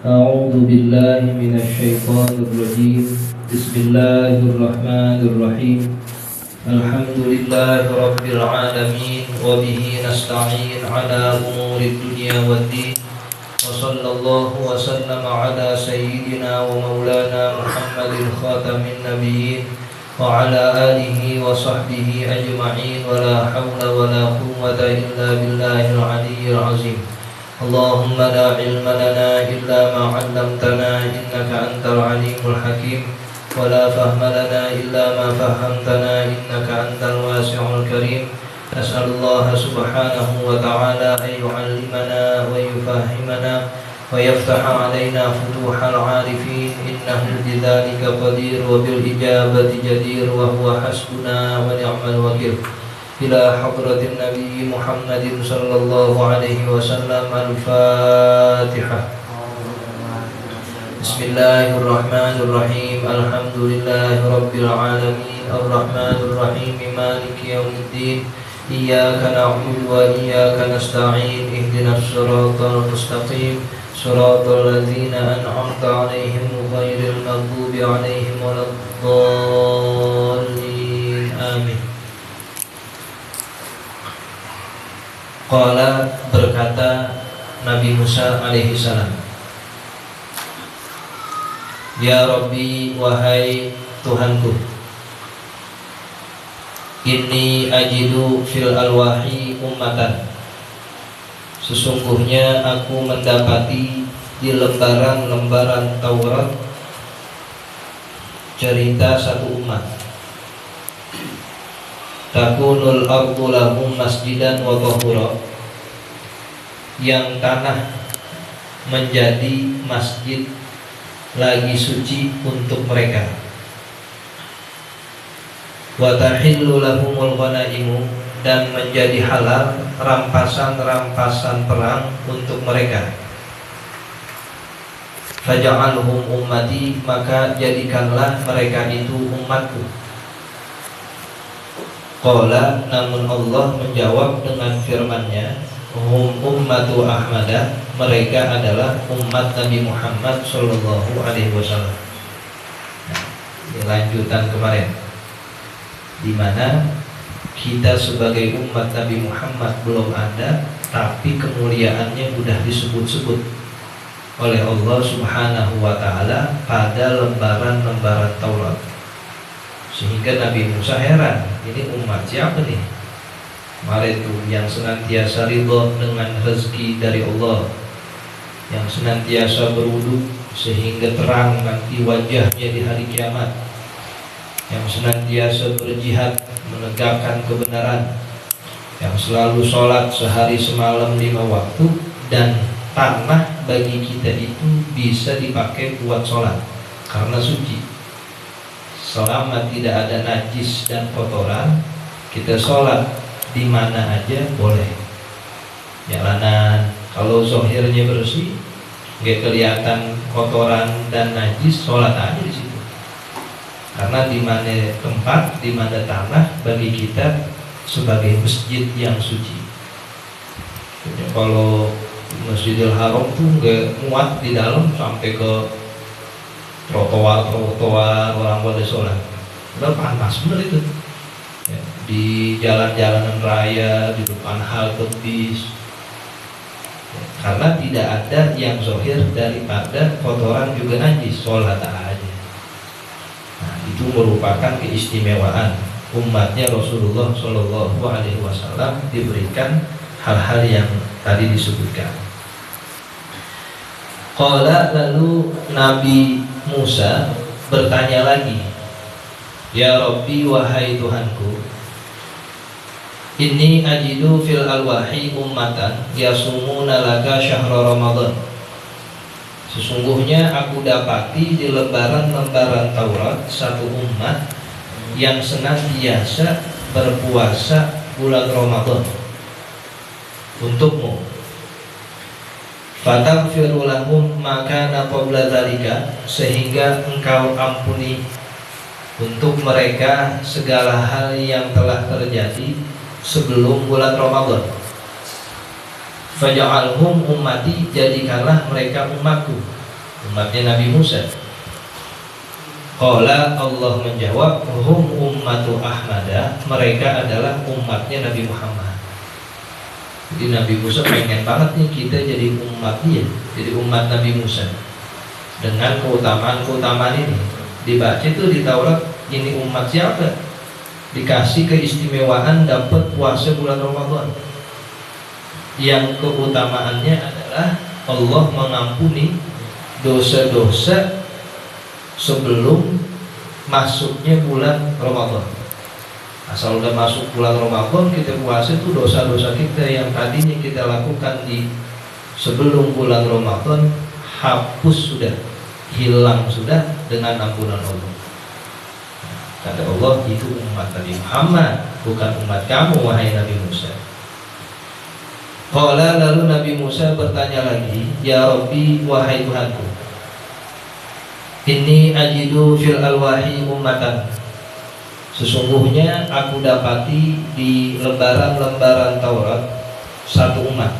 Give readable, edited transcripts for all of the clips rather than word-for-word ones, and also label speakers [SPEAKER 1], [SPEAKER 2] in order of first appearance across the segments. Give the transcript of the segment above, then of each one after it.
[SPEAKER 1] أعوذ بالله من الشيطان الرجيم. بسم الله الرحمن الرحيم. الحمد لله رب العالمين، وبه نستعين على أمور الدنيا والدين، وصلى الله وسلم على سيدنا ومولانا محمد خاتم النبيين وعلى آله وصحبه أجمعين، ولا حول ولا قوة إلا بالله العلي العظيم. اللهم لا علم لنا إلا ما علمتنا إنك أنت العليم الحكيم، ولا فهم لنا إلا ما فهمتنا إنك أنت الواسع الكريم. نسأل الله سبحانه وتعالى أن يعلمنا ويفهمنا ويفتح علينا فتوح العارفين، إنه بذلك قدير وبالإجابة جدير، وهو حسبنا ونعم الوكيل. إلى حضرة النبي محمد صلى الله عليه وسلم. الفاتحة. بسم الله الرحمن الرحيم. الحمد لله رب العالمين، الرحمن الرحيم، مالك يوم الدين. إياك نعبد وإياك نستعين، اهدنا الصراط المستقيم، صراط الذين أنعمت عليهم غير المغضوب عليهم ولا الضالين. آمين. Qala, berkata Nabi Musa alaihi salam, Ya Rabbi, wahai Tuhanku, inni ajidu fil alwahi ummatan, sesungguhnya aku mendapati di lembaran-lembaran Taurat cerita satu umat. Takunul ardu lahum masjidan wa tahura, yang tanah menjadi masjid lagi suci untuk mereka. Wa tahillu lahumul ghanaimu, dan menjadi halal rampasan-rampasan perang untuk mereka. Faja'alhum ummati, maka jadikanlah mereka itu umatku. Qala, namun Allah menjawab dengan firman-Nya, hum ummatu Ahmadah, mereka adalah umat Nabi Muhammad sallallahu alaihi wasallam. Ini lanjutan kemarin, di mana kita sebagai umat Nabi Muhammad belum ada, tapi kemuliaannya sudah disebut-sebut oleh Allah Subhanahu wa taala pada lembaran-lembaran Taurat. Sehingga Nabi Musa heran, ini umat siapa nih? Kemarin tuh yang senantiasa ridho dengan rezeki dari Allah, yang senantiasa berwudu sehingga terang nanti wajahnya di hari kiamat, yang senantiasa berjihad menegakkan kebenaran, yang selalu sholat sehari semalam 5 waktu, dan tanah bagi kita itu bisa dipakai buat sholat karena suci. Selama tidak ada najis dan kotoran, kita sholat di mana aja boleh. Jalanan, kalau zohirnya bersih, nggak kelihatan kotoran dan najis, sholat aja di situ. Karena di mana tempat, di mana tanah bagi kita sebagai masjid yang suci. Jadi kalau Masjidil Haram tuh nggak muat di dalam sampai ke trotoar orang pada sholat, udah panas bener itu ya, di jalan-jalanan raya, di depan halte bis ya, karena tidak ada yang zahir daripada kotoran juga najis, sholat aja. Nah, itu merupakan keistimewaan umatnya Rasulullah Shallallahu Alaihi Wasallam, diberikan hal-hal yang tadi disebutkan. Qala, lalu Nabi Musa bertanya lagi, Ya Rabbi, wahai Tuhanku, inni ajidu fil alwahi ummatan yasumuna laka syahra Ramadan, sesungguhnya aku dapati di lembaran-lembaran Taurat satu umat yang senantiasa berpuasa bulan Ramadan untukmu. Fataghfiru lahum maka qabla dzalika, sehingga engkau ampuni untuk mereka segala hal yang telah terjadi sebelum bulan Ramadan. Faja'alhum ummati, jadikanlah mereka umatku. umatnya Nabi Musa. Qala, Allah menjawab, hum ummatu Ahmada, mereka adalah umatnya Nabi Muhammad. Jadi Nabi Musa pengen banget nih kita jadi umat dia, jadi umat Nabi Musa dengan keutamaan ini. Dibaca itu di Taurat, ini umat siapa? Dikasih keistimewaan dapat puasa bulan Ramadan, yang keutamaannya adalah Allah mengampuni dosa-dosa sebelum masuknya bulan Ramadan. Asal udah masuk bulan Ramadan kita puasa, itu dosa-dosa kita yang tadinya kita lakukan di sebelum bulan Ramadan hapus sudah, hilang sudah dengan ampunan Allah. Kata Allah, itu umat Nabi Muhammad, bukan umat kamu wahai Nabi Musa. Qala, lalu Nabi Musa bertanya lagi, ya Rabbi, wahai Tuhanku, inni ajidu fil alwahi ummatan, sesungguhnya aku dapati di lembaran-lembaran Taurat satu umat,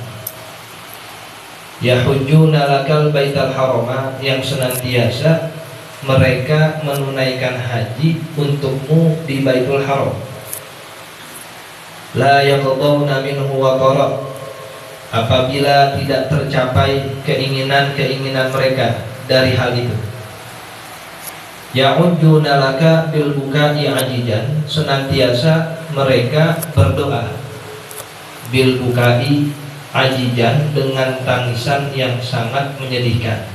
[SPEAKER 1] yahujjuna lakal baital harama, yang senantiasa mereka menunaikan haji untukmu di Baitul Haram. La yaqdawna minhu waqara, apabila tidak tercapai keinginan-keinginan mereka dari hal itu. Ya'uduna laka bil bukai ajijan, senantiasa mereka berdoa bil bukai ajijan, dengan tangisan yang sangat menyedihkan.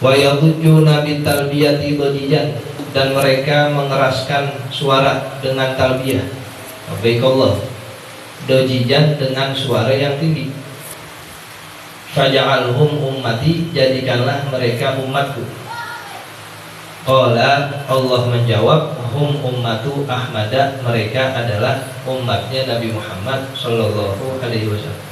[SPEAKER 1] Wa yadujuna bit talbiyati bajijan, dan mereka mengeraskan suara dengan talbiyah labaikallah dojijan, dengan suara yang tinggi. Faja'alhum ummati, jadikanlah mereka umatku. Qala, Allah menjawab, hum ummatu Ahmada, mereka adalah umatnya Nabi Muhammad sallallahu alaihi wasallam.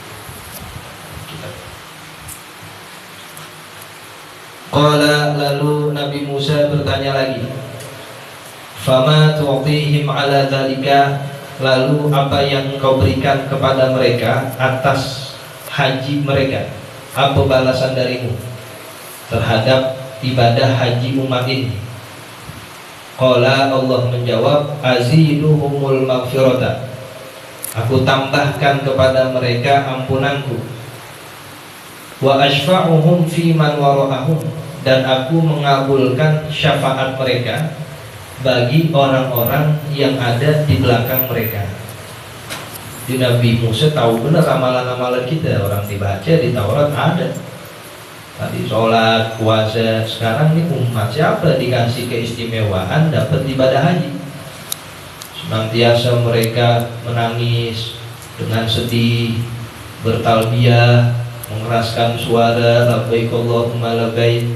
[SPEAKER 1] Qala, lalu Nabi Musa bertanya lagi, fama tu'tihim ala dzalika, lalu apa yang engkau berikan kepada mereka atas haji mereka? Apa balasan darimu terhadap ibadah haji umat ini? Qala, Allah menjawab, aziduhumul maghfirata, aku tambahkan kepada mereka ampunanku. Wa ashfa'uhum fi man wara'ahum, dan aku mengabulkan syafaat mereka bagi orang-orang yang ada di belakang mereka. Di Nabi Musa tahu benar amalan-amalan kita, orang dibaca di Taurat ada. Tadi sholat, puasa, sekarang ini umat siapa dikasih keistimewaan dapat ibadah haji. Senantiasa mereka menangis dengan sedih, bertalbiyah, mengeraskan suara labbaik Allahumma labbaik.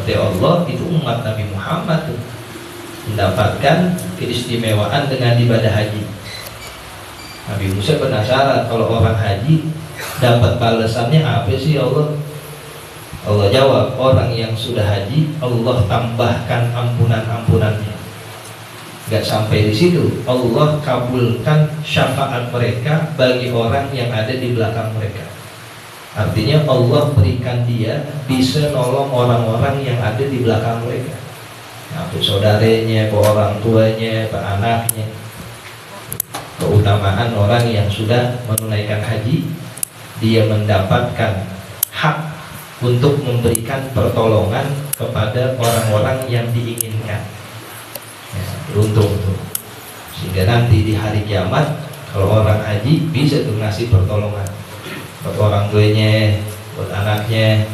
[SPEAKER 1] Kata Allah, itu umat Nabi Muhammad tuh mendapatkan keistimewaan dengan ibadah haji. Nabi Musa penasaran, kalau orang haji dapat balasannya apa sih Allah? Allah jawab, orang yang sudah haji Allah tambahkan ampunan-ampunannya. Gak sampai di situ, Allah kabulkan syafaat mereka bagi orang yang ada di belakang mereka. Artinya Allah berikan dia bisa nolong orang-orang yang ada di belakang mereka, ke saudaranya, ke orang tuanya, ke anaknya. Keutamaan orang yang sudah menunaikan haji, dia mendapatkan hak untuk memberikan pertolongan kepada orang-orang yang diinginkan. Ya, beruntung tuh. Sehingga nanti di hari kiamat kalau orang haji bisa tuh ngasih pertolongan buat orang tuanya, buat anaknya,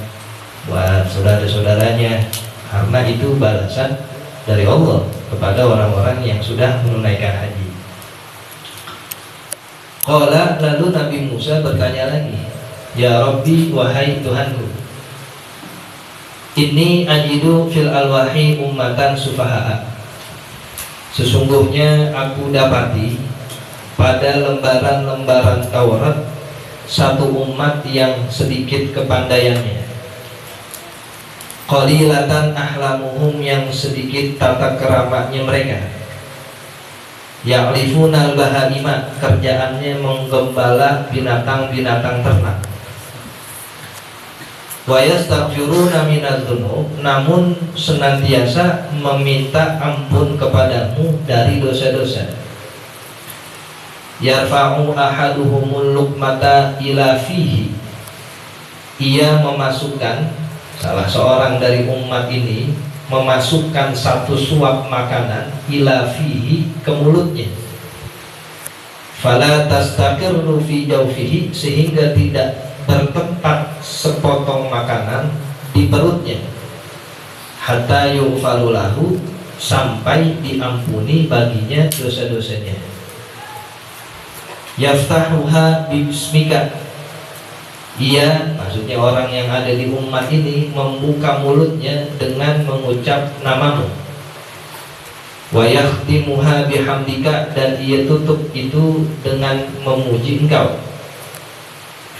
[SPEAKER 1] buat saudara-saudaranya, karena itu balasan dari Allah kepada orang-orang yang sudah menunaikan haji. Qala, lalu Nabi Musa bertanya lagi, ya Rabbi, wahai Tuhanku, ini ajidu fil alwahi ummatan sufaha'a, sesungguhnya aku dapati pada lembaran-lembaran Taurat satu umat yang sedikit kepandaiannya. Qalilatan ahlamuhum, yang sedikit tata keramanya mereka. Ya'rifunal bahaima, kerjaannya menggembala binatang-binatang ternak. wa yastaghfiruna minadz-dzunub, namun senantiasa meminta ampun kepadamu dari dosa-dosa. Yarfa'u ahaduhumul luqmata ila fihi, ia memasukkan, salah seorang dari umat ini memasukkan satu suap makanan ila fihi, ke mulutnya. Fala tastaqirru fi jawfihi, sehingga tidak bertempat sepotong makanan di perutnya. Hatta yughfaru lahu, sampai diampuni baginya dosa-dosanya. Yaftahuha bismika, ia, maksudnya orang yang ada di umat ini, membuka mulutnya dengan mengucap namamu. Wa yakhtimuha bihamdika, dan ia tutup itu dengan memuji engkau.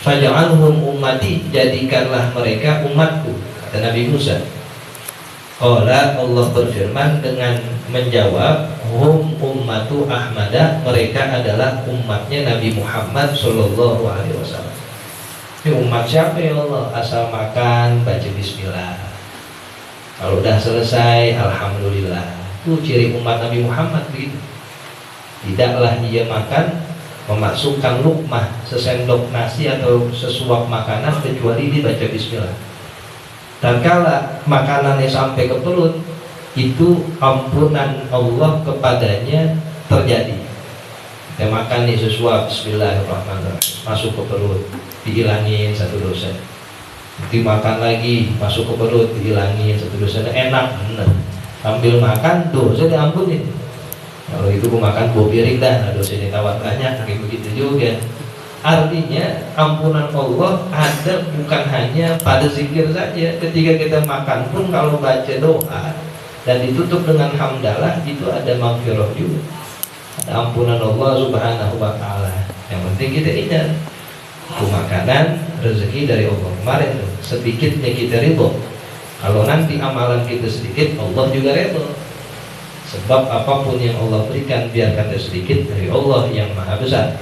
[SPEAKER 1] Faj'alhum ummati, jadikanlah mereka umatku, kata Nabi Musa. Qala, Allah berfirman dengan menjawab, hum ummatu Ahmada, mereka adalah umatnya Nabi Muhammad sallallahu alaihi wasallam. Ini umat siapa ya Allah? Asal makan baca bismillah, kalau udah selesai alhamdulillah. Itu ciri umat Nabi Muhammad begitu. Tidaklah dia makan memasukkan lukmah, sesendok nasi atau sesuap makanan, kecuali dibaca bismillah. Dan kala makanannya sampai ke perut, itu ampunan Allah kepadanya terjadi. Kita makan nih sesuap, bismillahirrahmanirrahim, masuk ke perut, dihilangin satu dosa. Dimakan lagi, masuk ke perut, dihilangin satu dosa. Enak bener, sambil makan dosa diampuni. Kalau itu gue makan buah piring dah, dosa ditawar banyak, kayak begitu juga. Artinya ampunan Allah ada bukan hanya pada zikir saja. Ketika kita makan pun kalau baca doa dan ditutup dengan hamdalah, itu ada maghfirah juga, ada ampunan Allah subhanahu wa ta'ala. Yang penting kita ingat, itu makanan rezeki dari Allah. Kemarin tuh, sedikitnya kita ridho. Kalau nanti amalan kita sedikit, Allah juga ridho. Sebab apapun yang Allah berikan, biarkan sedikit, dari Allah yang maha besar.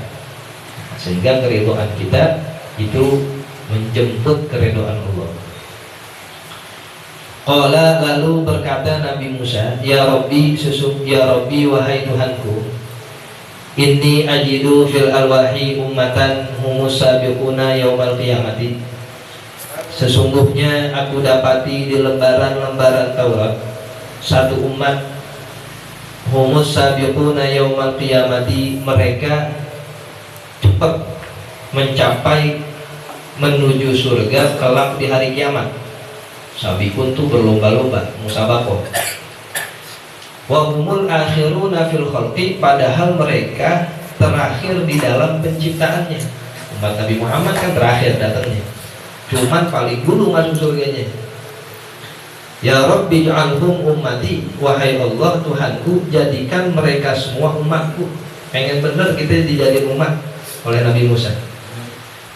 [SPEAKER 1] Sehingga keridhaan kita itu menjemput keridhaan Allah. Qala, lalu berkata Nabi Musa, ya Rabbi, ya Rabbi, wahai Tuhanku, inni ajidu fil alwahi ummatan humus sabiquna yaumal qiyamati. Sesungguhnya aku dapati di lembaran-lembaran Taurat satu umat, humus sabiquna yaumal qiyamati, mereka cepat mencapai menuju surga kelak di hari kiamat. Sabiqun itu berlomba-lomba, musabaqah. Wa humul akhiruna fil khalqi, padahal mereka terakhir di dalam penciptaannya. Umat Nabi Muhammad kan terakhir datangnya, cuman paling dulu masuk surganya. Ya Rabbi ja'alhum ummati, wahai Allah Tuhanku, jadikan mereka semua umatku. Pengen bener kita dijadiin umat oleh Nabi Musa.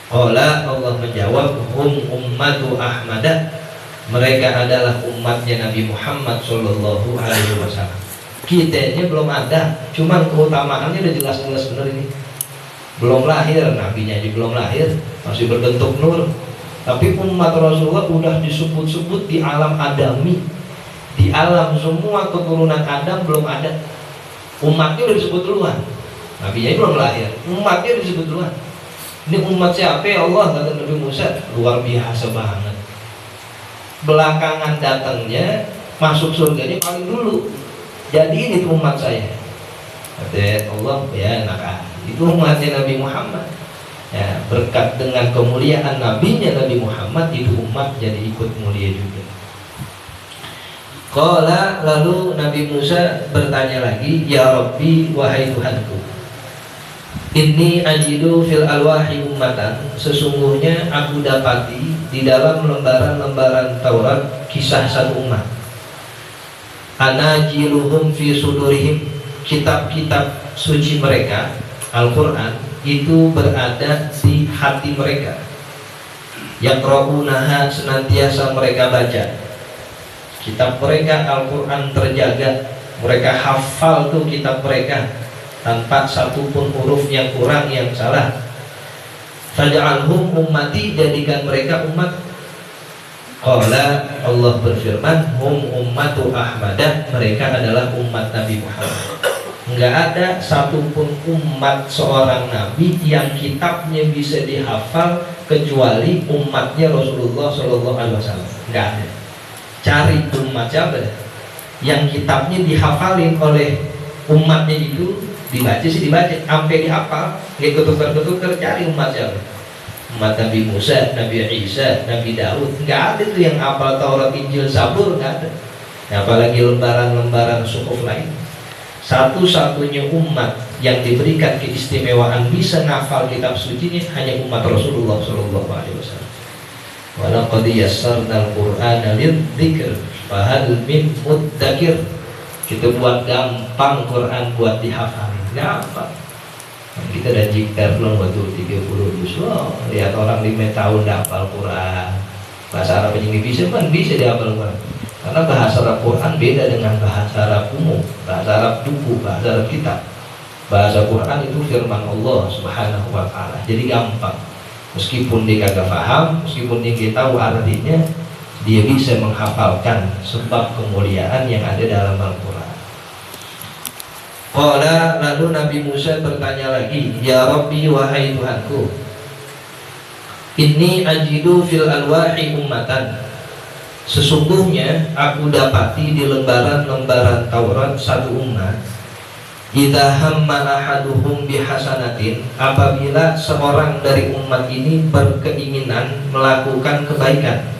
[SPEAKER 1] Qala, Allah menjawab, hum ummatu Ahmada, mereka adalah umatnya Nabi Muhammad sallallahu alaihi wasallam. Kitanya belum ada, cuman keutamaannya udah jelas-jelas bener ini. Belum lahir, nabinya aja belum lahir, masih berbentuk nur. Tapi umat Rasulullah udah disebut-sebut di alam adami, di alam semua keturunan Adam belum ada. Umatnya udah disebut duluan, nabinya belum lahir, umatnya udah disebut duluan. Ini umat siapa ya Allah, kata Nabi Musa. Luar biasa banget. Belakangan datangnya, masuk surganya paling dulu. Jadi ini tuh umat saya, kata Allah. Ya enak, itu umatnya Nabi Muhammad. Ya, berkat dengan kemuliaan nabinya Nabi Muhammad, itu umat jadi ikut mulia juga. Qala, lalu Nabi Musa bertanya lagi, ya Rabbi, wahai Tuhanku, inni ajidu fil alwahi ummatan, sesungguhnya aku dapati di dalam lembaran-lembaran Taurat kisah satu umat. Anajiluhum fi sudurihim, kitab-kitab suci mereka, Al-Quran, itu berada di hati mereka. Yaqra'unaha, senantiasa mereka baca. Kitab mereka Al-Quran terjaga, mereka hafal tuh kitab mereka tanpa satu pun huruf yang kurang, yang salah. Faj'alhum ummati, jadikan mereka umat. Qala, Allah berfirman, hum ummatu Ahmadah, mereka adalah umat Nabi Muhammad. Enggak ada satupun umat seorang nabi yang kitabnya bisa dihafal kecuali umatnya Rasulullah Shallallahu Alaihi Wasallam. Enggak ada. Cari umat siapa yang kitabnya dihafalin oleh umatnya itu, dibaca sih dibaca, sampai dihafal, nggak ketukar-ketukar, cari umat siapa? Umat Nabi Musa, Nabi Isa, Nabi Daud, nggak ada tuh yang hafal Taurat, Injil, Zabur, nggak ada. Nah, apalagi lembaran-lembaran suhuf lain. Satu-satunya umat yang diberikan keistimewaan bisa ngafal kitab suci ini hanya umat Rasulullah Shallallahu Alaihi Wasallam. Walaqad yassarnal Qur'ana lidzikr fahal min muddakir. Kita buat gampang Quran buat dihafal, gampang. Kita udah jikar belum waktu 30 juz. Lihat orang 5 tahun hafal Quran. Bahasa Arab yang bisa kan bisa dihafal Quran. Karena bahasa Arab Quran beda dengan bahasa Arab umum, bahasa Arab buku, bahasa Arab kitab. Bahasa Quran itu firman Allah Subhanahu wa taala. Jadi gampang. Meskipun dia kagak paham, meskipun dia tahu artinya, dia bisa menghafalkan sebab kemuliaan yang ada dalam Al-Quran. Qala, lalu Nabi Musa bertanya lagi, ya Rabbi, wahai Tuhanku, inni ajidu fil alwahi ummatan, sesungguhnya aku dapati di lembaran-lembaran Taurat satu umat, idza hamma ahaduhum bihasanatin, apabila seorang dari umat ini berkeinginan melakukan kebaikan,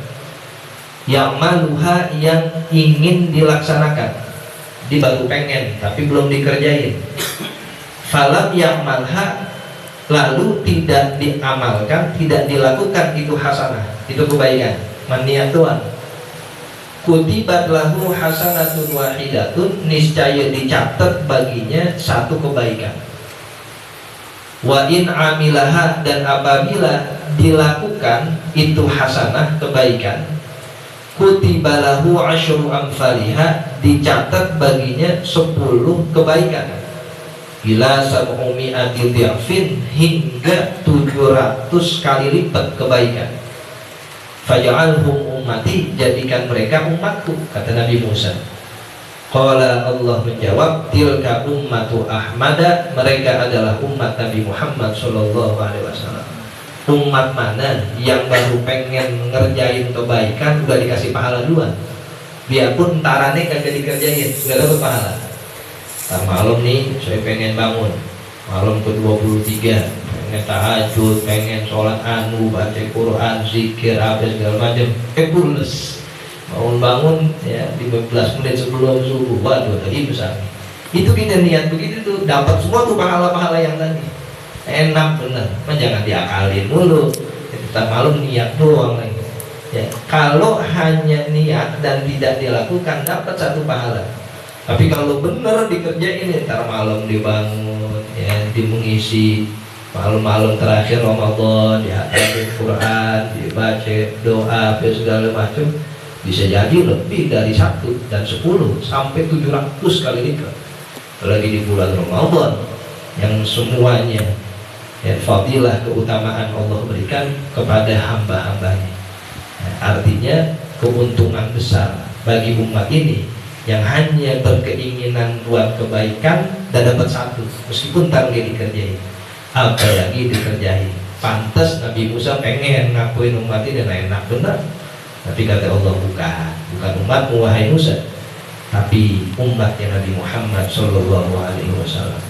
[SPEAKER 1] ya'maluha, yang ingin dilaksanakan, dia baru pengen tapi belum dikerjain, falam ya'malha, lalu tidak diamalkan, tidak dilakukan itu hasanah, itu kebaikan, maniat doang, kutibat lahu hasanatun wahidatun, niscaya dicatat baginya satu kebaikan, wa in amilaha, dan apabila dilakukan itu hasanah kebaikan, kutibalahu asyru amfaliha, dicatat baginya 10 kebaikan, bila sab'umi'ati dhi'fin, hingga 700 kali lipat kebaikan. Faj'alhum ummati, jadikan mereka umatku, kata Nabi Musa. Qala, Allah menjawab, tilka ummatu Ahmada, mereka adalah umat Nabi Muhammad sallallahu alaihi wasallam. Umat mana yang baru pengen ngerjain kebaikan udah dikasih pahala duluan, biarpun tarannya kagak dikerjain udah dapat pahala. Ntar malam nih saya pengen bangun malam ke-23, pengen tahajud, pengen sholat baca Quran, zikir, apa segala macam, pules bangun ya 15 menit sebelum subuh, waduh tadi besar. Itu kita niat begitu tuh dapat semua tuh pahala-pahala yang tadi. Enak bener, jangan diakalin mulu. Kita malam niat doang lagi. Ya, kalau hanya niat dan tidak dilakukan dapat satu pahala. Tapi kalau bener dikerjain, ntar malam dibangun, ya, mengisi malam-malam terakhir Ramadan, dihafalin Quran, dibaca doa, segala macam, bisa jadi lebih dari 1 dan 10 sampai 700 kali lipat. Apalagi di bulan Ramadan yang semuanya ya, fadilah keutamaan Allah berikan kepada hamba-hambanya. Nah, artinya keuntungan besar bagi umat ini yang hanya berkeinginan buat kebaikan dan dapat 1, meskipun target dikerjain, apalagi dikerjain. Pantas Nabi Musa pengen ngakuin umat ini dan enak benar, tapi kata Allah bukan umatmu wahai Musa, tapi umatnya Nabi Muhammad Sallallahu Alaihi Wasallam.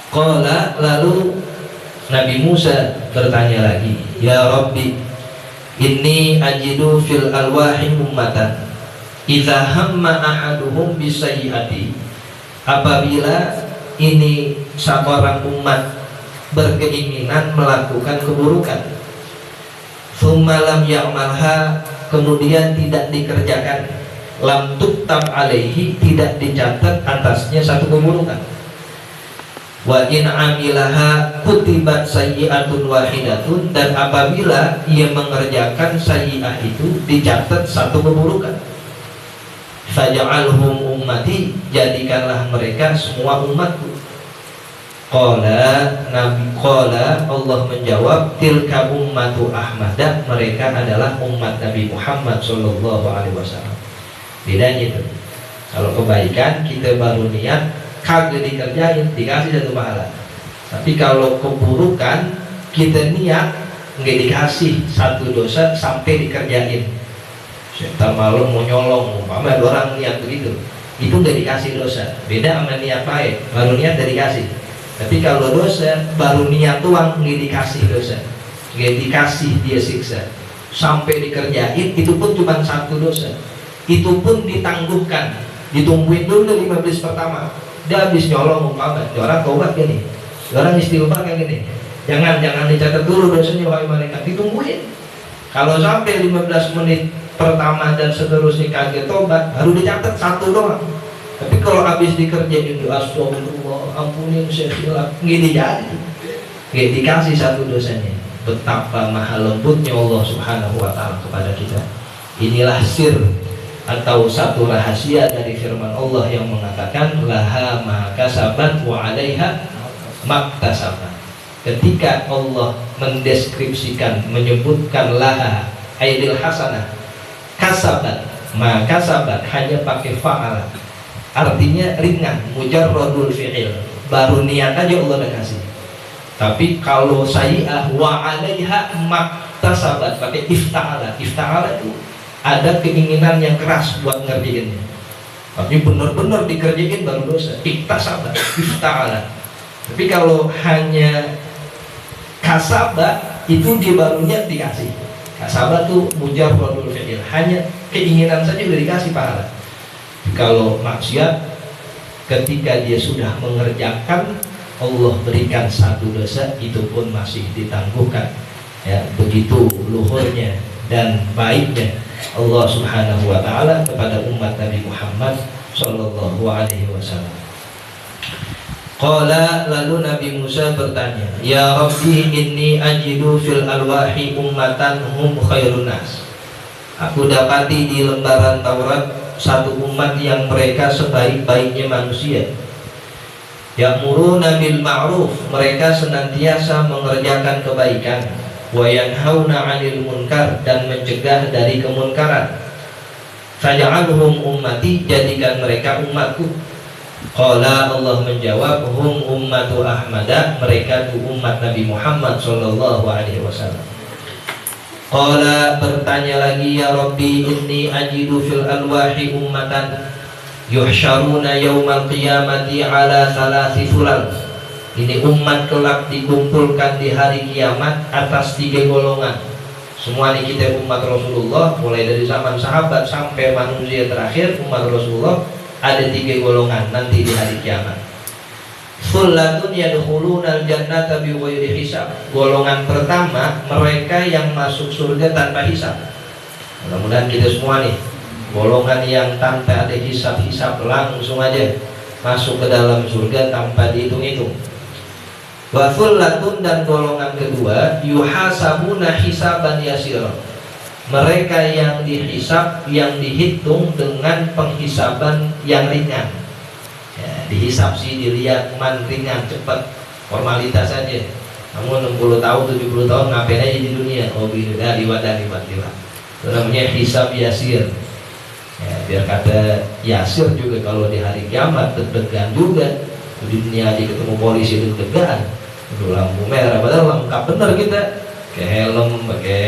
[SPEAKER 1] Qala, lalu Nabi Musa bertanya lagi, ya Rabbi, inni ajidu fil alwahi ummatan, idza hamma ahaduhum bisayyi'ati, apabila ini seorang umat berkeinginan melakukan keburukan, tsumma lam ya'malha, kemudian tidak dikerjakan, lam tuktab alaihi, tidak dicatat atasnya satu keburukan, wa in amilaha kutibat sayyi'atun wahidatun, dan apabila ia mengerjakan sayyi'ah itu dicatat satu keburukan, faj'alhum ummati, jadikanlah mereka semua umatku. Qala Allah menjawab, tilka ummatu Ahmadah, mereka adalah umat Nabi Muhammad sallallahu alaihi wasallam. Bedanya itu, kalau kebaikan kita baru niat, kagak dikerjain, dikasih satu pahala. Tapi kalau keburukan kita niat, nggak dikasih satu dosa sampai dikerjain. Setelah malam mau nyolong, umpama ada orang niat begitu, itu nggak dikasih dosa. Beda sama niat baik, baru niat nggak dikasih. Tapi kalau dosa baru niat tuang, nggak dikasih dosa, nggak dikasih dia siksa sampai dikerjain, itu pun cuma satu dosa, itu pun ditangguhkan, ditungguin dulu 15 pertama. Dia habis nyolong umpama, orang taubat gini, orang istighfar kayak gini, jangan dicatat dulu dosanya wahai malaikat, ditungguin. Kalau sampai 15 menit pertama dan seterusnya kagak tobat, baru dicatat satu doang. Tapi kalau habis dikerjain doa astagfirullah, ampunin saya hilaf, gini jadi, gak dikasih satu dosanya. Betapa maha lembutnya Allah Subhanahu wa Ta'ala kepada kita. Inilah sir atau satu rahasia dari firman Allah yang mengatakan laha ma kasabat wa 'alaiha maktasabat. Ketika Allah mendeskripsikan, menyebutkan laha aidil hasanah, kasabat, ma kasabat hanya pakai fa'ala, artinya ringan, mujarradul fi'il, baru niat aja Allah udah kasih. Tapi kalau sayi'ah wa 'alaiha maktasabat pakai ifta'ala, ifta'ala itu ada keinginan yang keras buat ngerjainnya, tapi benar-benar dikerjain baru dosa, iktasabat, ifta'ala. Tapi kalau hanya kasabat, itu dia baru niat dikasih. Kasabat itu mujarradul fi'il, hanya keinginan saja udah dikasih pahala. Kalau maksiat, ketika dia sudah mengerjakan, Allah berikan satu dosa, itu pun masih ditangguhkan. Ya, begitu luhurnya dan baiknya Allah Subhanahu wa Ta'ala kepada umat Nabi Muhammad sallallahu alaihi wasallam. Qala, lalu Nabi Musa bertanya, ya Rabbi inni ajidu fil alwahi ummatan hum khairun nas. Aku dapati di lembaran Taurat satu umat yang mereka sebaik-baiknya manusia. Ya'muruna bil ma'ruf, mereka senantiasa mengerjakan kebaikan. Wa yanhauna 'anil munkar, dan mencegah dari kemunkaran. Faj'alhum ummati, jadikan mereka umatku. Qala, Allah menjawab, hum ummatu Ahmadah, mereka itu umat Nabi Muhammad sallallahu alaihi wasallam. Qala, bertanya lagi, ya Rabbi inni ajidu fil alwahi ummatan yuhsyaruna yaumal qiyamati ala salasi sulal. Ini umat kelak dikumpulkan di hari kiamat atas 3 golongan. Semua ini kita umat Rasulullah, mulai dari zaman sahabat sampai manusia terakhir umat Rasulullah, ada 3 golongan nanti di hari kiamat. Sullatun yadkhulunal jannata bighairi hisab. Golongan pertama, mereka yang masuk surga tanpa hisab. Mudah-mudahan kita semua nih golongan yang tanpa ada hisab-hisab, langsung aja masuk ke dalam surga tanpa dihitung-hitung. Wa sullatun, dan golongan kedua, yuhasabuna hisaban yasira. Mereka yang dihisab, yang dihitung dengan penghisaban yang ringan. Ya, dihisab sih dilihat man ringan, cepat, formalitas saja. Namun 60 tahun, 70 tahun ngapain aja di dunia? Oh, liwat. Itu namanya hisab yasir. Ya, biar kata Yasir juga kalau di hari kiamat deg-degan juga. Di dunia di ketemu polisi deg-degan, lampu merah, padahal lengkap bener kita, pakai helm, pakai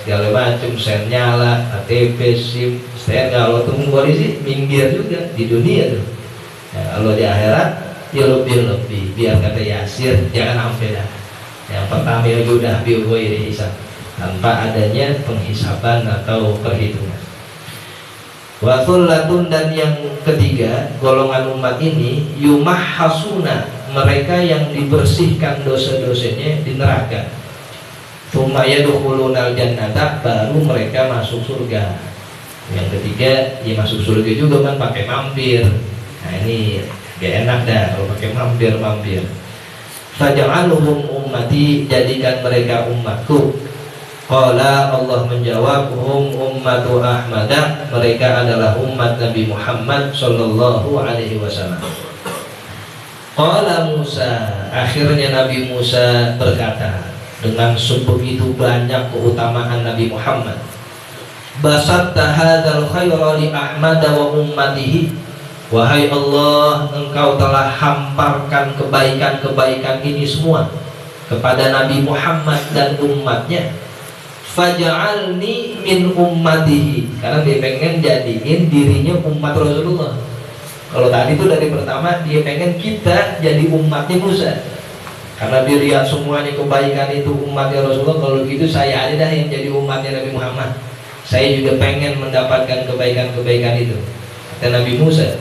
[SPEAKER 1] segala macam, sen nyala, KTP, SIM, STNK. Kalau ketemu polisi minggir juga di dunia tuh. Ya, kalau di akhirat ya lebih, biar kata Yasir jangan sampai dah. Yang pertama ya udah biwoi hisab tanpa adanya penghisaban atau perhitungan. Wa thullatun, dan yang ketiga golongan umat ini yumahhasuna, mereka yang dibersihkan dosa-dosanya di neraka. Tsumma yadkhulunal jannata, baru mereka masuk surga. Yang ketiga ya masuk surga juga kan pakai mampir. Nah ini gak enak dah kalau pakai mampir. Faj'alhum ummati, jadikan mereka umatku. Qala, Allah menjawab, hum ummatu Ahmadah, mereka adalah umat Nabi Muhammad sallallahu alaihi wasallam. Qala Musa, akhirnya Nabi Musa berkata dengan sebegitu banyak keutamaan Nabi Muhammad. Basatta hadzal khaira li Ahmad wa ummatihi. Wahai Allah, engkau telah hamparkan kebaikan-kebaikan ini semua kepada Nabi Muhammad dan umatnya. Faj'alni min ummatihi, karena dia pengen jadiin dirinya umat Rasulullah. Kalau tadi itu dari pertama dia pengen kita jadi umatnya Musa, karena dia lihat semuanya kebaikan itu umatnya Rasulullah. Kalau gitu saya aja dah yang jadi umatnya Nabi Muhammad. Saya juga pengen mendapatkan kebaikan-kebaikan itu, kata Nabi Musa.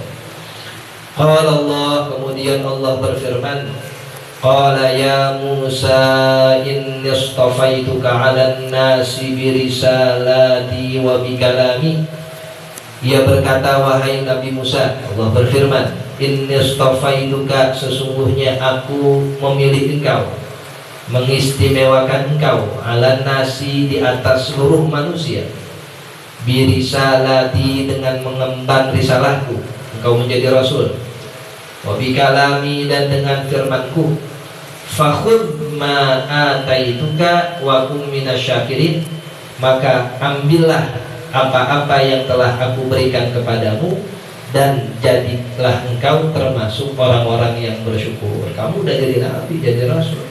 [SPEAKER 1] Qala Allah, kemudian Allah berfirman, Qala ya Musa inni istafaituka 'alan nasi birisalati wa bikalami. Ia berkata, wahai Nabi Musa, Allah berfirman, inni istafaituka, sesungguhnya aku memilih engkau, mengistimewakan engkau, 'alan nasi, di atas seluruh manusia, birisalati, dengan mengemban risalahku, engkau menjadi rasul, wa bikalami, dan dengan firmanku, fakhudh ma ataituka wa kum minasyakirin, maka ambillah apa-apa yang telah aku berikan kepadamu dan jadilah engkau termasuk orang-orang yang bersyukur. Kamu udah jadi nabi, jadi rasul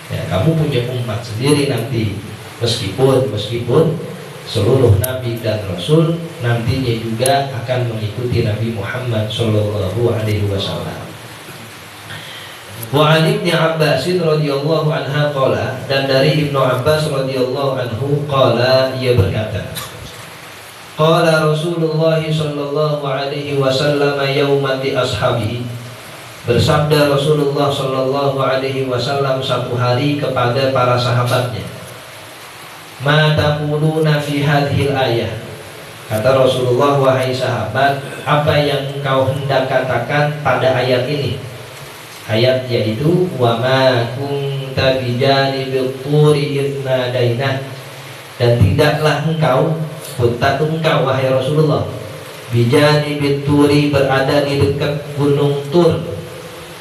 [SPEAKER 1] ya, kamu punya umat sendiri nanti, meskipun seluruh nabi dan rasul nantinya juga akan mengikuti Nabi Muhammad sallallahu alaihi wasallam. Wa an Ibnu Abbas radhiyallahu anha qala, dan dari Ibnu Abbas radhiyallahu anhu qala, ia berkata, qala Rasulullah sallallahu alaihi wasallam yaumati ashabihi, bersabda Rasulullah sallallahu alaihi wasallam satu hari kepada para sahabatnya, ma taquluna fi hadhil ayah, kata Rasulullah, wahai sahabat, apa yang engkau hendak katakan pada ayat ini? Ayat yaitu wa ma kunta bijanibil turi idh nadaina, dan tidaklah engkau, kunta engkau wahai Rasulullah, bijanibit turi, berada di dekat gunung Tur,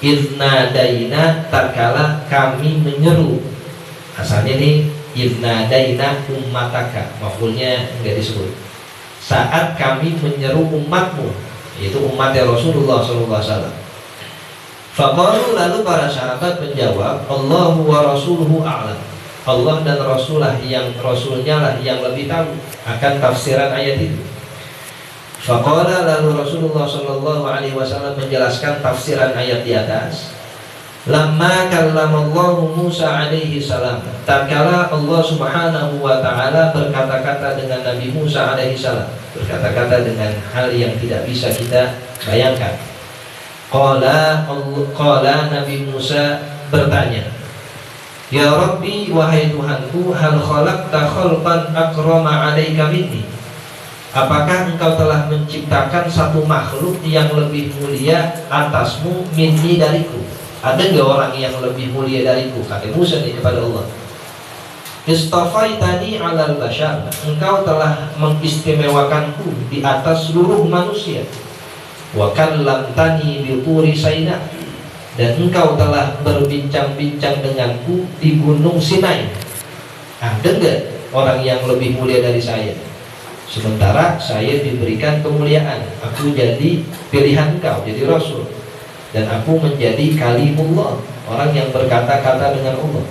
[SPEAKER 1] idh nadaina, tatkala kami menyeru. Asalnya nih idh nadaina ummataka, maf'ulnya enggak disebut. Saat kami menyeru umatmu, yaitu umatnya Rasulullah SAW. Faqalu, lalu para sahabat menjawab, Allahu wa rasuluhu a'lam, Allah dan Rasulnya lah yang lebih tahu akan tafsiran ayat itu. Faqala, lalu Rasulullah sallallahu alaihi wasallam menjelaskan tafsiran ayat di atas. Lamma kallamallahu Musa alaihi salam, tatkala Allah subhanahu wa ta'ala berkata-kata dengan Nabi Musa alaihi salam, berkata-kata dengan hal yang tidak bisa kita bayangkan. Qala Nabi Musa bertanya, ya Rabbi, wahai Tuhanku, hal khalaqta khalqan akrama alaika minni, apakah engkau telah menciptakan satu makhluk yang lebih mulia atasmu, minni, dariku? Ada nggak orang yang lebih mulia dariku? Kata Musa ini kepada Allah. Istafaitani alal bashar, engkau telah mengistimewakanku di atas seluruh manusia. Wa kallamtani bi turi Saina, dan engkau telah berbincang-bincang denganku di gunung Sinai. Ada nggak orang yang lebih mulia dari saya? Sementara saya diberikan kemuliaan, aku jadi pilihan engkau, jadi rasul, dan aku menjadi kalimullah, orang yang berkata-kata dengan Allah.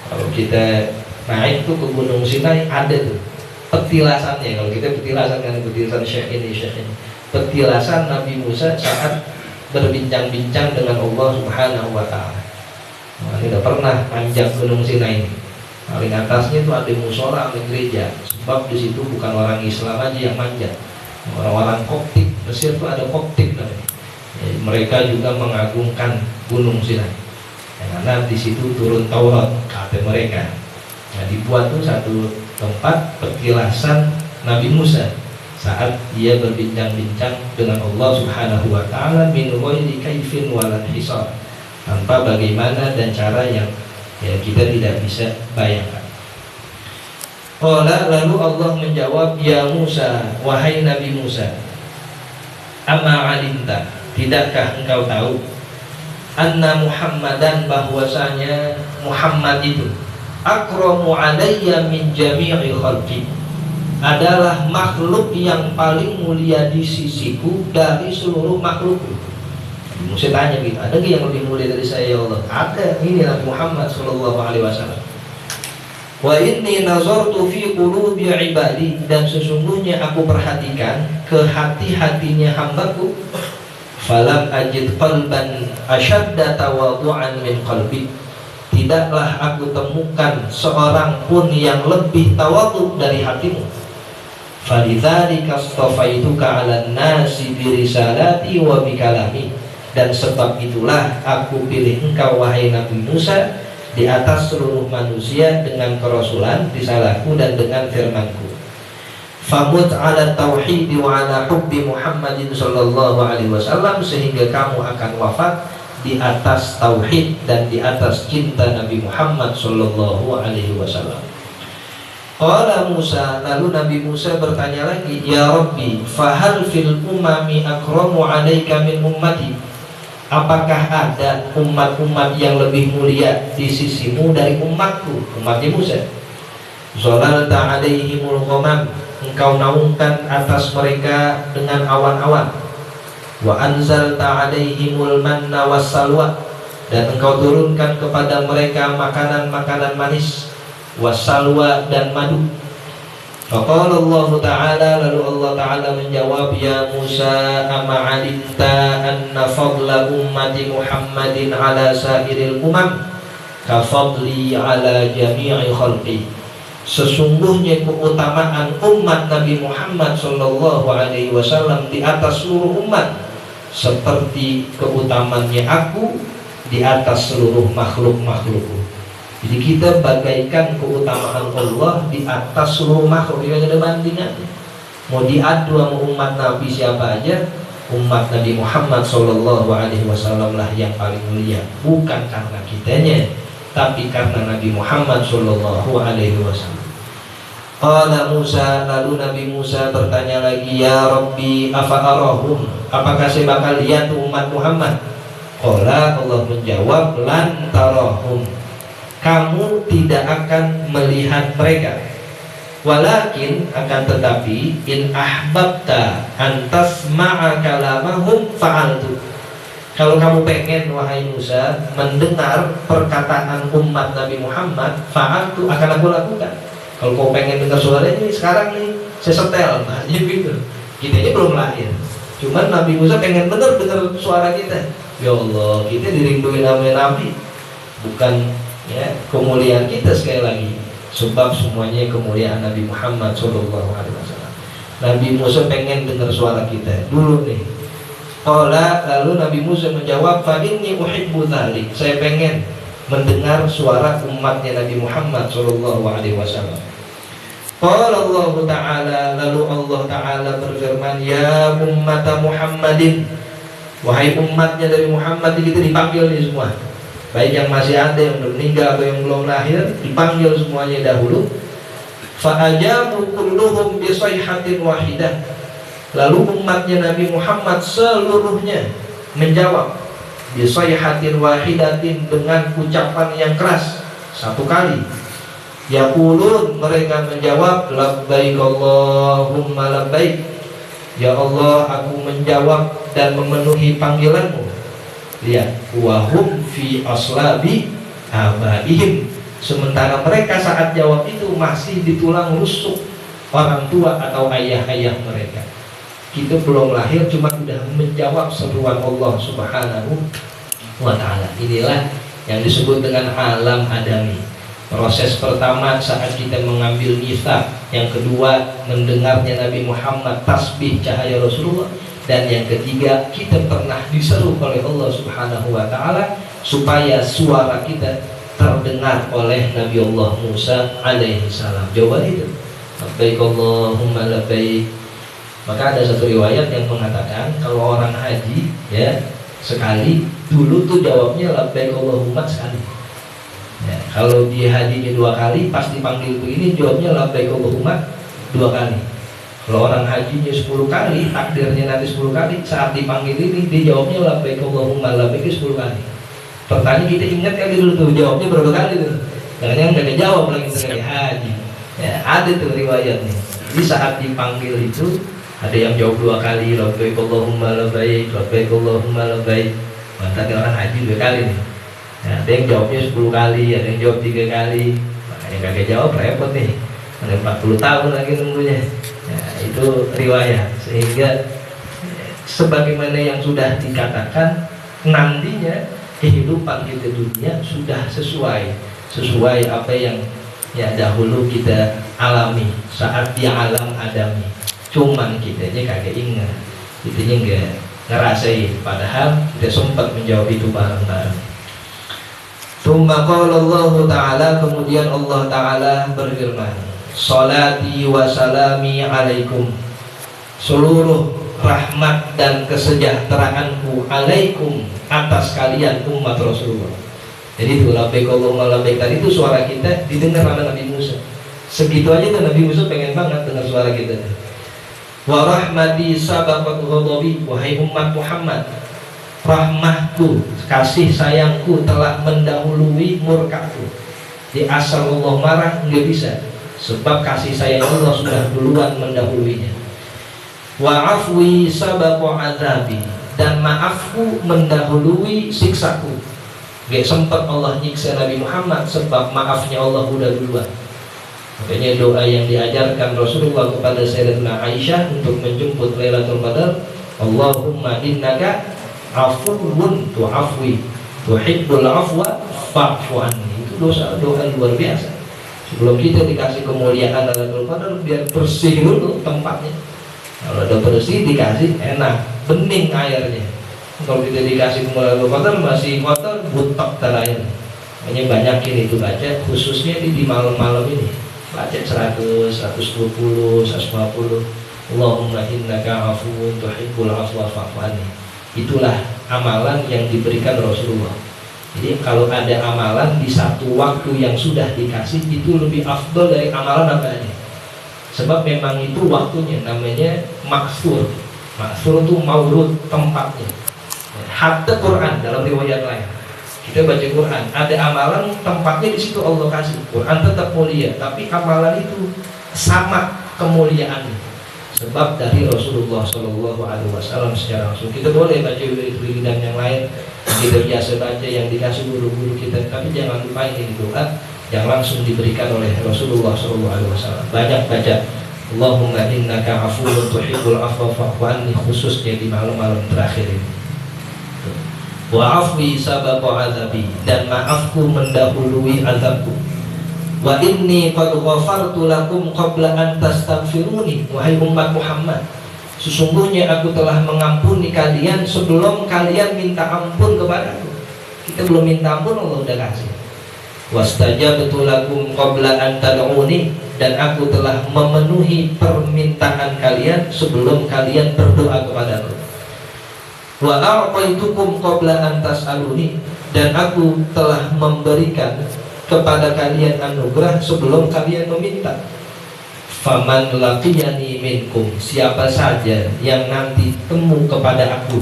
[SPEAKER 1] Kalau kita naik tuh ke gunung Sinai, ada tuh petilasannya. Kalau kita petilasan kan, petilasan syekh ini, petilasan Nabi Musa saat berbincang-bincang dengan Allah subhanahu wa ta'ala. Nah, tidak pernah panjang gunung Sinai ini. Paling atasnya itu ada musola, ada gereja. Sebab di situ bukan orang Islam aja yang manjat, orang-orang Koptik. Mesir itu ada Koptik namanya. Jadi, mereka juga mengagungkan gunung Sinai, karena di situ turun Taurat kata mereka. Nah, dibuat tuh satu tempat petilasan Nabi Musa saat dia berbincang-bincang dengan Allah subhanahu wa ta'ala, min ghairi kaifin wala hisab, tanpa bagaimana dan cara yang kita tidak bisa bayangkan. Lalu Allah menjawab, ya Musa, wahai Nabi Musa, amma alimta, tidakkah engkau tahu, anna Muhammadan, bahwasanya Muhammad itu akramu alayya min jami'i khalqi, adalah makhluk yang paling mulia di sisiku dari seluruh makhlukku. Saya tanya gitu, ada nggak yang lebih mulia dari saya ya Allah? Ada, ini Nabi Muhammad sallallahu alaihi wasallam. Wa inni nazartu fi qulubi ibadi, dan sesungguhnya aku perhatikan ke hati-hatinya hambaku. Falam ajid qalban ashadda tawadhu'an min qalbi, tidaklah aku temukan seorang pun yang lebih tawadhu dari hatimu. Falidzalika astafaituka 'alan nasi bi risalati wa bi kalami, dan sebab itulah aku pilih engkau wahai Nabi Musa di atas seluruh manusia dengan kerasulan, risalahku dan dengan firmanku. Famut 'ala tauhid wa 'ala hubbi Muhammadin sallallahu alaihi wasallam, sehingga kamu akan wafat di atas tauhid dan di atas cinta Nabi Muhammad sallallahu alaihi wasallam. Qala Musa, lalu Nabi Musa bertanya lagi, ya Rabbi, fahal fil umami akramu alaika min ummati, apakah ada umat-umat yang lebih mulia di sisimu dari umatku, umatnya Musa? Zalalta alaihimul ghamam, engkau naungkan atas mereka dengan awan-awan. Wa anzalta alaihimul manna wassalwa, dan engkau turunkan kepada mereka makanan-makanan manis, wassalwa dan madu. Faqala Allah Ta'ala, lalu Allah Ta'ala menjawab, ya Musa, ama alimta anna fadla ummati Muhammadin ala sairil umam ka fadli ala jami'i khalqi, sesungguhnya keutamaan umat Nabi Muhammad sallallahu alaihi wasallam di atas seluruh umat seperti keutamannya aku di atas seluruh makhluk-makhlukku. Jadi kita bagaikan keutamaan Allah di atas seluruh makhluk, tidak ada bandingannya. Mau diadu sama umat Nabi siapa aja, umat Nabi Muhammad sallallahu alaihi wasallam lah yang paling mulia, bukan karena kitanya, tapi karena Nabi Muhammad sallallahu alaihi wasallam. Qala Musa, lalu Nabi Musa bertanya lagi, ya Rabbi afa'arahum, apakah saya bakal lihat umat Muhammad? Qala, Allah menjawab, lan tarahum, kamu tidak akan melihat mereka. Walakin, akan tetapi, in ahbabta antas ma'a kalamahum fa'altu, kalau kamu pengen wahai Musa mendengar perkataan umat Nabi Muhammad, fa'altu, akan aku lakukan. Kalau kau pengen dengar suaranya ini sekarang nih, saya setel, nah gitu. Kita ini belum lahir, cuman Nabi Musa pengen dengar suara kita. Ya Allah, kita dirinduin sama Nabi, bukan ya kemuliaan kita sekali lagi, sebab semuanya kemuliaan Nabi Muhammad sallallahu alaihi wasallam. Nabi Musa pengen dengar suara kita dulu nih. Qala, lalu Nabi Musa menjawab, fa inni uhibbu dzalik, saya pengen mendengar suara umatnya Nabi Muhammad sallallahu alaihi wasallam. Qala Allah Ta'ala, lalu Allah Ta'ala berfirman, ya ummata Muhammadin, wahai umatnya dari Muhammad, kita dipanggil nih semua, baik yang masih ada, yang belum meninggal atau yang belum lahir, dipanggil semuanya dahulu. Fa'ajabu kulluhum bi sayhatin wahidah, lalu umatnya Nabi Muhammad seluruhnya menjawab bi sayhatin wahidatin, dengan ucapan yang keras satu kali. Yaqulun, mereka menjawab, labbaik Allahumma labbaik, ya Allah, aku menjawab dan memenuhi panggilanmu. Lihat, wahum fi aslabi abaihim, sementara mereka saat jawab itu masih di tulang rusuk orang tua atau ayah-ayah mereka. Kita belum lahir, cuma sudah menjawab seruan Allah Subhanahu wa Ta'ala. Inilah yang disebut dengan alam adami. Proses pertama saat kita mengambil mitsaq, yang kedua mendengarnya Nabi Muhammad tasbih cahaya Rasulullah, dan yang ketiga kita pernah diseru oleh Allah Subhanahu wa Ta'ala supaya suara kita terdengar oleh Nabi Allah Musa alaihi salam. Jawaban itu, labbaik Allahumma labbaik. Maka ada satu riwayat yang mengatakan kalau orang haji ya sekali, dulu tuh jawabnya labbaik Allahumma sekali. Ya, kalau dia hajinya 2 kali, pas dipanggil begini jawabnya labbaik Allahumma 2 kali. Kalau orang hajinya 10 kali, takdirnya nanti 10 kali, saat dipanggil ini dia jawabnya labbaik Allahumma labbaik 10 kali. Pertanyaan kita ingat kali dulu tuh, jawabnya berapa kali tuh? Jangan-jangan nggak kejawab lagi sekali haji. Ya, ada tuh riwayatnya. Jadi saat dipanggil itu ada yang jawab 2 kali, labbaik Allahumma labbaik, labbaik Allahumma labbaik. Berarti orang haji 2 kali nih. Ya, ada yang jawabnya 10 kali, ada yang jawab 3 kali. Makanya kagak jawab repot nih. Ada 40 tahun lagi nunggunya. Ya, itu riwayat. Sehingga sebagaimana yang sudah dikatakan, nantinya kehidupan kita dunia sudah sesuai apa yang ya dahulu kita alami saat di alam adami. Cuman kita aja kagak ingat, kitanya nggak ngerasain, padahal kita sempat menjawab itu bareng-bareng. Tsumma qala Allah Ta'ala, kemudian Allah Ta'ala berfirman, salati wa salami alaikum, seluruh rahmat dan kesejahteraanku alaikum, atas kalian umat Rasulullah. Jadi itu labbaik Allahumma labbaik tadi itu suara kita didengar oleh Nabi Musa. Segitu aja tuh Nabi Musa pengen banget dengar suara kita. Wa rahmati sabaqat ghadabi, wahai umat Muhammad, rahmatku, kasih sayangku telah mendahului murkaku. Di asal Allah marah nggak bisa, sebab kasih sayang Allah sudah duluan mendahuluinya. Wa afwi sabaqa azabi, dan maafku mendahului siksaku. Gak sempat Allah nyiksa Nabi Muhammad sebab maafnya Allah udah duluan. Makanya doa yang diajarkan Rasulullah kepada Sayyidatina Aisyah untuk menjemput Lailatul Qadar, Allahumma innaka afuwun tu'afwi tuhibbul afwa fa'fu anni. Itu doa luar biasa. Sebelum kita dikasih kemuliaan Lailatul Qadar, biar bersih dulu tempatnya. Kalau udah bersih dikasih enak, bening airnya. Kalau kita dikasih kemuliaan kotor masih kotor, butek terakhir. Makanya banyakin itu baca, khususnya di malam-malam ini. Baca 100, 120, 150. Allahumma innaka afuwun tuhibbul afwa fa'fu anni. Itulah amalan yang diberikan Rasulullah. Jadi kalau ada amalan di satu waktu yang sudah dikasih, itu lebih afdal dari amalan apa aja. Sebab memang itu waktunya, namanya maksur. Maksur itu maurud, tempatnya. Hatta Quran dalam riwayat lain, kita baca Quran, ada amalan tempatnya di situ Allah kasih. Quran tetap mulia, tapi amalan itu sama kemuliaannya. Sebab dari Rasulullah SAW secara langsung. Kita boleh baca wiridan yang lain, kita biasa baca yang dikasih guru-guru kita, tapi jangan lupa ini doa yang langsung diberikan oleh Rasulullah SAW. Banyak baca Allahumma innaka afuwun tuhibbul afwa fa'fu anni, khususnya di malam-malam terakhir ini. Wa afwi sabaqa azabi, dan maafku mendahului azabku. Wa inni qad ghafartu lakum qabla an tastaghfiruni, wahai umat Muhammad, sesungguhnya aku telah mengampuni kalian sebelum kalian minta ampun kepadaku. Kita belum minta ampun, Allah udah kasih. Wastajabtu lakum qabla an tad'uni, dan aku telah memenuhi permintaan kalian sebelum kalian berdoa kepadaku. Wa a'taitukum qabla an tas'aluni, dan aku telah memberikan kepada kalian anugerah sebelum kalian meminta. Faman laqiyani minkum, siapa saja yang nanti temu kepada aku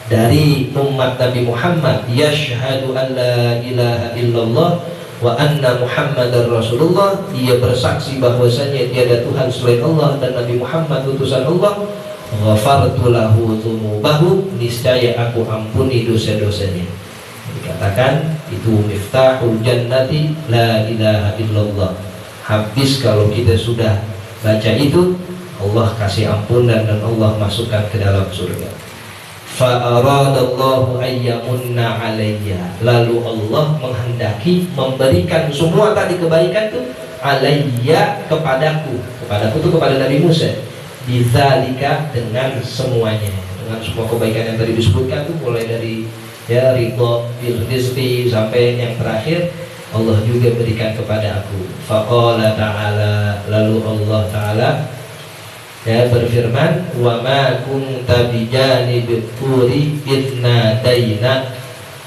[SPEAKER 1] dari umat Nabi Muhammad, yashhadu an la ilaha illallah wa anna Muhammadar Rasulullah, dia bersaksi bahwasanya tiada Tuhan selain Allah dan Nabi Muhammad utusan Allah, ghafartu lahu dzunubahu, niscaya aku ampuni dosa-dosanya. Dikatakan itu miftahul jannati la ilaha illallah. Habis kalau kita sudah baca itu, Allah kasih ampunan dan Allah masukkan ke dalam surga. Fa'aradallahu ayyamunna alayya, lalu Allah menghendaki memberikan semua tadi kebaikan itu alayya, kepadaku itu kepada Nabi Musa, bidzalika, dengan semuanya, dengan semua kebaikan yang tadi disebutkan itu, mulai dari ya ridho bil rizqi sampai yang terakhir, Allah juga berikan kepada aku. Faqala ta'ala, lalu Allah Ta'ala ya berfirman, wa ma kunta bijanibit turi idna dayna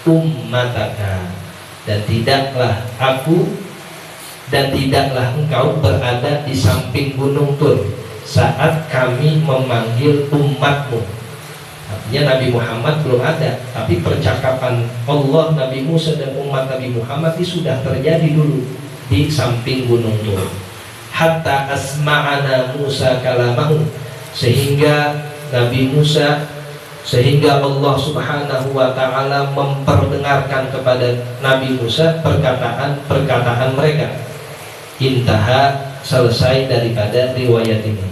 [SPEAKER 1] ummataka, dan tidaklah aku dan tidaklah engkau berada di samping gunung Tur saat kami memanggil umatmu. Artinya Nabi Muhammad belum ada, tapi percakapan Allah, Nabi Musa dan umat Nabi Muhammad ini sudah terjadi dulu di samping Gunung Tur. Hatta asma'ana Musa kalamahu, sehingga Nabi Musa, sehingga Allah Subhanahu wa ta'ala memperdengarkan kepada Nabi Musa perkataan mereka. Intaha, selesai daripada riwayat ini.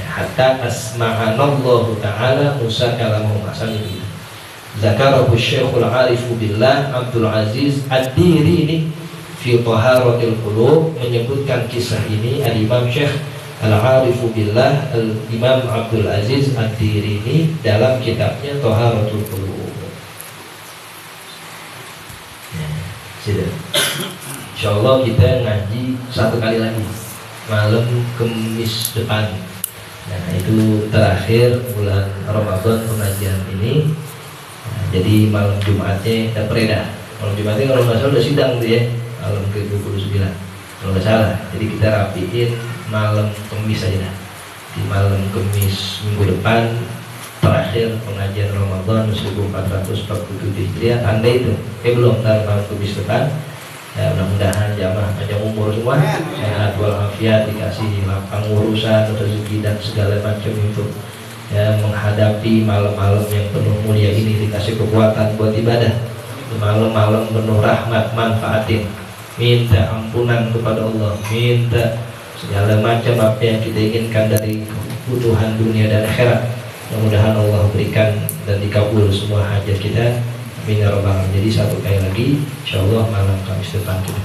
[SPEAKER 1] Hatta asma'anallahu ta'ala Musa kalamahu asani. Zakarahu Syekhul Arifu Billah Abdul Aziz Ad-Dirini fi Taharatil Qulub, menyebutkan kisah ini Al-Imam Syekh Al-Arifu Billah Al-Imam Abdul Aziz Ad-Dirini dalam kitabnya Taharatul Qulub. Insyaallah kita ngaji satu kali lagi malam Kamis depan. Nah, itu terakhir bulan Ramadan pengajian ini. Nah, jadi malam Jumatnya kita beredar. Malam Jumatnya kalau nggak salah udah sidang tuh ya, malam ke-29 kalau nggak salah. Jadi kita rapiin malam Kamis aja dah. Di malam Kamis minggu depan terakhir pengajian Ramadan 1447 Hijriah, tanda itu. Belum, ntar malam Kamis depan. Ya, mudah-mudahan jamaah panjang umur semua, sehat walafiat, dikasih lapang urusan, rezeki dan segala macam itu. Ya, menghadapi malam-malam yang penuh mulia ini, dikasih kekuatan buat ibadah. Malam-malam penuh rahmat, manfaatin. Minta ampunan kepada Allah, minta segala macam apa yang kita inginkan dari kebutuhan dunia dan akhirat. Mudah-mudahan Allah berikan dan dikabul semua hajat kita. Amin ya rabbal alamin. Jadi satu kali lagi, insyaallah malam Kamis depan kita